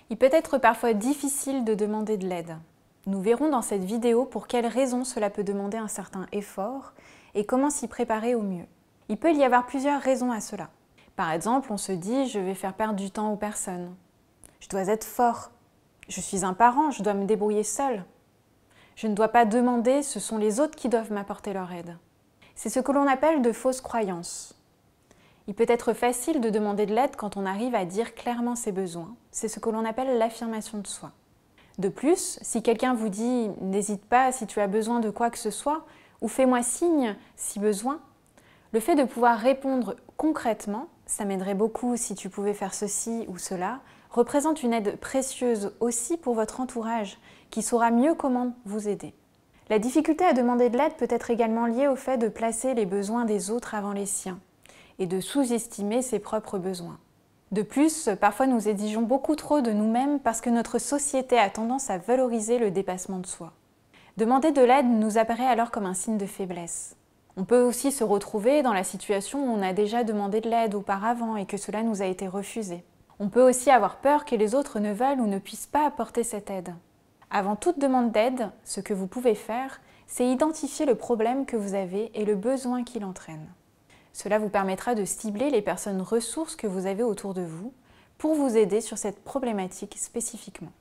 Il peut être parfois difficile de demander de l'aide. Nous verrons dans cette vidéo pour quelles raisons cela peut demander un certain effort et comment s'y préparer au mieux. Il peut y avoir plusieurs raisons à cela. Par exemple, on se dit « je vais faire perdre du temps aux personnes ». Je dois être fort. Je suis un parent, je dois me débrouiller seul. Je ne dois pas demander, ce sont les autres qui doivent m'apporter leur aide. C'est ce que l'on appelle de fausses croyances. Il peut être facile de demander de l'aide quand on arrive à dire clairement ses besoins. C'est ce que l'on appelle l'affirmation de soi. De plus, si quelqu'un vous dit « n'hésite pas si tu as besoin de quoi que ce soit » ou « fais-moi signe si besoin », le fait de pouvoir répondre concrètement, ça m'aiderait beaucoup si tu pouvais faire ceci ou cela, représente une aide précieuse aussi pour votre entourage, qui saura mieux comment vous aider. La difficulté à demander de l'aide peut être également liée au fait de placer les besoins des autres avant les siens et de sous-estimer ses propres besoins. De plus, parfois nous exigeons beaucoup trop de nous-mêmes parce que notre société a tendance à valoriser le dépassement de soi. Demander de l'aide nous apparaît alors comme un signe de faiblesse. On peut aussi se retrouver dans la situation où on a déjà demandé de l'aide auparavant et que cela nous a été refusé. On peut aussi avoir peur que les autres ne veulent ou ne puissent pas apporter cette aide. Avant toute demande d'aide, ce que vous pouvez faire, c'est identifier le problème que vous avez et le besoin qu'il entraîne. Cela vous permettra de cibler les personnes ressources que vous avez autour de vous pour vous aider sur cette problématique spécifiquement.